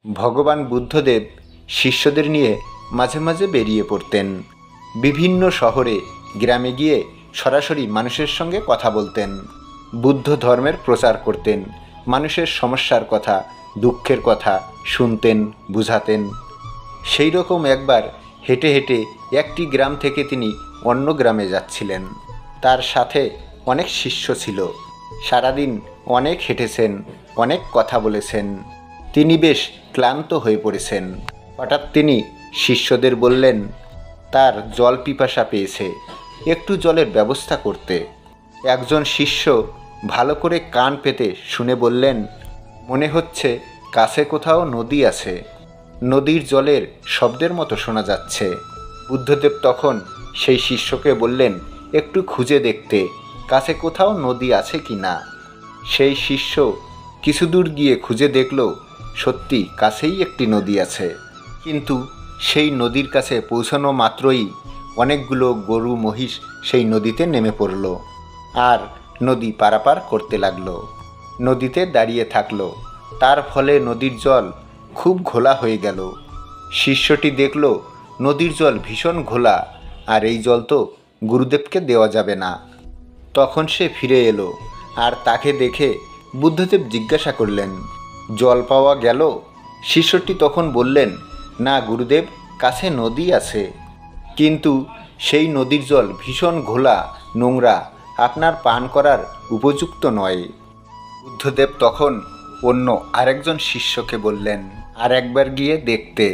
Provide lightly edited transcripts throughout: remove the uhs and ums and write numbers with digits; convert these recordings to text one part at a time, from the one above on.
ভগবান বুদ্ধদেব শিষ্যদের নিয়ে মাঝে মাঝে বেরিয়ে পড়তেন। বিভিন্ন শহরে গ্রামে গিয়ে সরাসরি মানুষের সঙ্গে কথা বলতেন, বুদ্ধ ধর্মের প্রচার করতেন, মানুষের সমস্যার কথা, দুঃখের কথা শুনতেন, বুঝাতেন। সেই রকম একবার হেঁটে হেঁটে একটি গ্রাম থেকে তিনি অন্য গ্রামে যাচ্ছিলেন। তার সাথে অনেক শিষ্য ছিল। সারাদিন অনেক হেঁটেছেন, অনেক কথা বলেছেন। তিনি বেশ ক্লান্ত হয়ে পড়েছেন। হঠাৎ তিনি শিষ্যদের বললেন তার জল পিপাসা পেয়েছে, একটু জলের ব্যবস্থা করতে। একজন শিষ্য ভালো করে কান পেতে শুনে বললেন, মনে হচ্ছে কাছে কোথাও নদী আছে, নদীর জলের শব্দের মতো শোনা যাচ্ছে। বুদ্ধদেব তখন সেই শিষ্যকে বললেন একটু খুঁজে দেখতে কাছে কোথাও নদী আছে কি না। সেই শিষ্য কিছু দূর গিয়ে খুঁজে দেখল সত্যি কাছেই একটি নদী আছে, কিন্তু সেই নদীর কাছে পৌঁছানো মাত্রই অনেকগুলো গরু মহিষ সেই নদীতে নেমে পড়ল আর নদী পারাপার করতে লাগলো। নদীতে দাঁড়িয়ে থাকলো। তার ফলে নদীর জল খুব ঘোলা হয়ে গেল। শিষ্যটি দেখল নদীর জল ভীষণ ঘোলা, আর এই জল তো গুরুদেবকে দেওয়া যাবে না। তখন সে ফিরে এলো আর তাকে দেখে বুদ্ধদেব জিজ্ঞাসা করলেন, জল পাওয়া গেল? শিষ্যটি তখন বললেন, না গুরুদেব, কাছে নদী আছে, কিন্তু সেই নদীর জল ভীষণ ঘোলা, নোংরা, আপনার পান করার উপযুক্ত নয়। বুদ্ধদেব তখন অন্য আরেকজন শিষ্যকে বললেন আর একবার গিয়ে দেখতে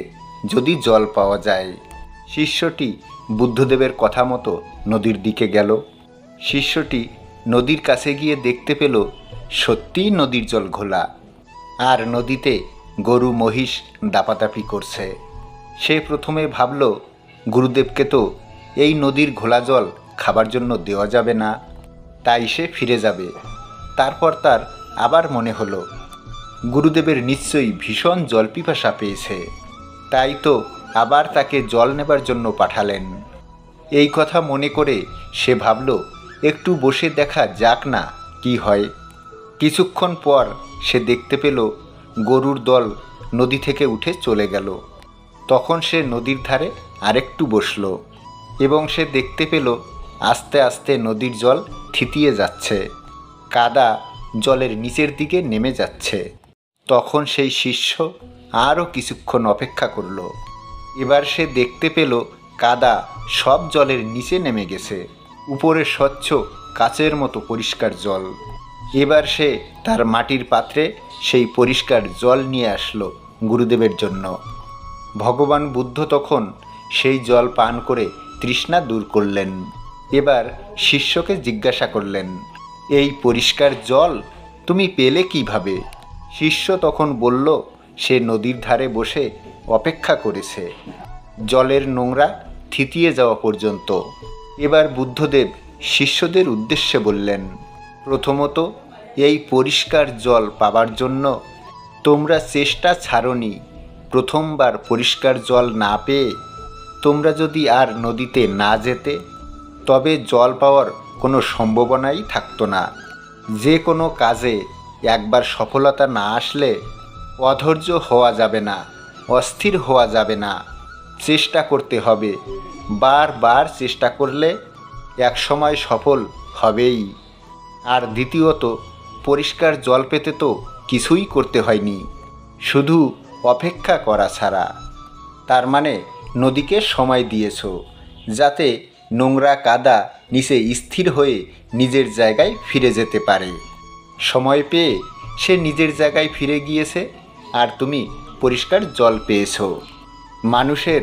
যদি জল পাওয়া যায়। শিষ্যটি বুদ্ধদেবের কথা মতো নদীর দিকে গেল। শিষ্যটি নদীর কাছে গিয়ে দেখতে পেল সত্যিই নদীর জল ঘোলা, আর নদীতে গরু মহিষ দাপাদাপি করছে। সে প্রথমে ভাবল গুরুদেবকে তো এই নদীর ঘোলা জল খাবার জন্য দেওয়া যাবে না, তাই সে ফিরে যাবে। তারপর তার আবার মনে হলো গুরুদেবের নিশ্চয়ই ভীষণ জল পিপাসা পেয়েছে, তাই তো আবার তাকে জল নেবার জন্য পাঠালেন। এই কথা মনে করে সে ভাবল একটু বসে দেখা যাক না কি হয়। কিছুক্ষণ পর সে দেখতে পেল গরুর দল নদী থেকে উঠে চলে গেল। তখন সে নদীর ধারে আরেকটু বসল এবং সে দেখতে পেল আস্তে আস্তে নদীর জল থিতিয়ে যাচ্ছে, কাদা জলের নিচের দিকে নেমে যাচ্ছে। তখন সেই শিষ্য আরও কিছুক্ষণ অপেক্ষা করল। এবার সে দেখতে পেল কাদা সব জলের নিচে নেমে গেছে, উপরে স্বচ্ছ কাচের মতো পরিষ্কার জল। এবার সে তার মাটির পাত্রে সেই পরিষ্কার জল নিয়ে আসলো গুরুদেবের জন্য। ভগবান বুদ্ধ তখন সেই জল পান করে তৃষ্ণা দূর করলেন। এবার শিষ্যকে জিজ্ঞাসা করলেন, এই পরিষ্কার জল তুমি পেলে কিভাবে? শিষ্য তখন বলল সে নদীর ধারে বসে অপেক্ষা করেছে জলের নোংরা থিতিয়ে যাওয়া পর্যন্ত। এবার বুদ্ধদেব শিষ্যদের উদ্দেশ্যে বললেন, প্রথমত এই পরিষ্কার জল পাবার জন্য তোমরা চেষ্টা ছাড়োনি। প্রথমবার পরিষ্কার জল না পেয়ে তোমরা যদি আর নদীতে না যেতে, তবে জল পাওয়ার কোনো সম্ভাবনাই থাকতো না। যে কোনো কাজে একবার সফলতা না আসলে অধৈর্য হওয়া যাবে না, অস্থির হওয়া যাবে না, চেষ্টা করতে হবে। বারবার চেষ্টা করলে একসময় সফল হবেই। আর দ্বিতীয়ত, পরিষ্কার জল পেতে তো কিছুই করতে হয়নি, শুধু অপেক্ষা করা ছাড়া। তার মানে নদীকে সময় দিয়েছ যাতে নোংরা কাদা নিচে স্থির হয়ে নিজের জায়গায় ফিরে যেতে পারে। সময় পেয়ে সে নিজের জায়গায় ফিরে গিয়েছে আর তুমি পরিষ্কার জল পেয়েছ। মানুষের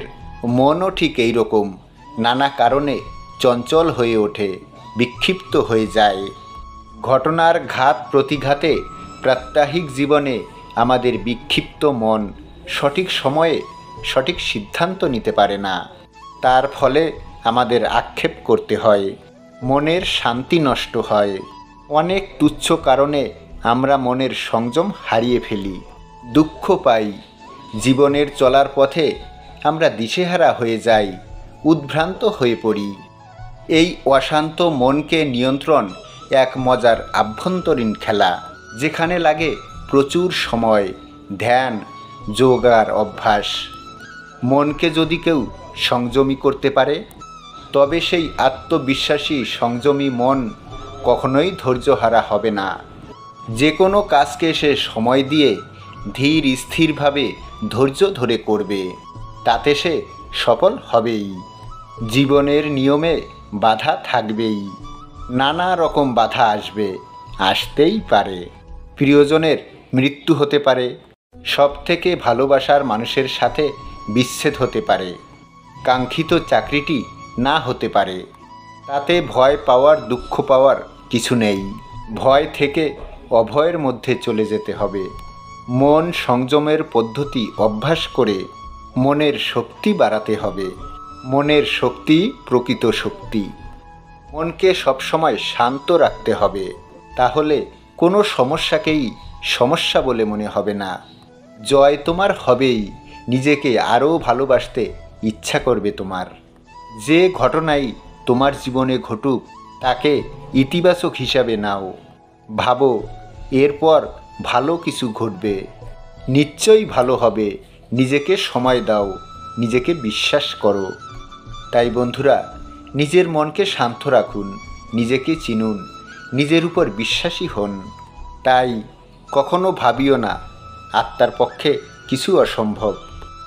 মনও ঠিক এই রকম, নানা কারণে চঞ্চল হয়ে ওঠে, বিক্ষিপ্ত হয়ে যায়। ঘটনার ঘাত প্রতিঘাতে প্রাত্যহিক জীবনে আমাদের বিক্ষিপ্ত মন সঠিক সময়ে সঠিক সিদ্ধান্ত নিতে পারে না। তার ফলে আমাদের আক্ষেপ করতে হয়, মনের শান্তি নষ্ট হয়। অনেক তুচ্ছ কারণে আমরা মনের সংযম হারিয়ে ফেলি, দুঃখ পাই। জীবনের চলার পথে আমরা দিশেহারা হয়ে যাই, উদ্ভ্রান্ত হয়ে পড়ি। এই অশান্ত মনকে নিয়ন্ত্রণ এক মজার আভ্যন্তরীণ খেলা, যেখানে লাগে প্রচুর সময়, ধ্যান যোগ আর অভ্যাস। মনকে যদি কেউ সংযমী করতে পারে, তবে সেই আত্মবিশ্বাসী সংযমী মন কখনোই ধৈর্যহারা হবে না। যে কোনো কাজকে সে সময় দিয়ে ধীর স্থিরভাবে ধৈর্য ধরে করবে, তাতে সে সফল হবেই। জীবনের নিয়মে বাধা থাকবেই, নানা রকম বাধা আসবে, আসতেই পারে। প্রিয়জনের মৃত্যু হতে পারে, সবথেকে ভালোবাসার মানুষের সাথে বিচ্ছেদ হতে পারে, কাঙ্ক্ষিত চাকরিটি না হতে পারে। তাতে ভয় পাওয়ার, দুঃখ পাওয়ার কিছু নেই। ভয় থেকে অভয়ের মধ্যে চলে যেতে হবে। মন সংযমের পদ্ধতি অভ্যাস করে মনের শক্তি বাড়াতে হবে। মনের শক্তি প্রকৃত শক্তি। মনকে সবসময় শান্ত রাখতে হবে, তাহলে কোনো সমস্যাকেই সমস্যা বলে মনে হবে না। জয় তোমার হবেই, নিজেকে আরও ভালোবাসতে ইচ্ছা করবে তোমার। যে ঘটনাই তোমার জীবনে ঘটুক, তাকে ইতিবাচক হিসাবে নাও। ভাবো এরপর ভালো কিছু ঘটবে, নিশ্চয়ই ভালো হবে। নিজেকে সময় দাও, নিজেকে বিশ্বাস করো। তাই বন্ধুরা, নিজের মনকে শান্ত রাখুন, নিজেকে চিনুন, নিজের উপর বিশ্বাসী হন। তাই কখনো ভাবিও না আত্মার পক্ষে কিছু অসম্ভব।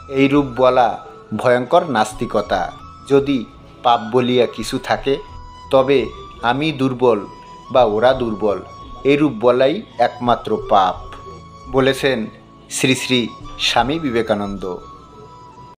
এইরূপ বলা ভয়ঙ্কর নাস্তিকতা। যদি পাপ বলিয়া কিছু থাকে, তবে আমি দুর্বল বা ওরা দুর্বল, এইরূপ বলাই একমাত্র পাপ, বলেছেন শ্রী শ্রী স্বামী বিবেকানন্দ।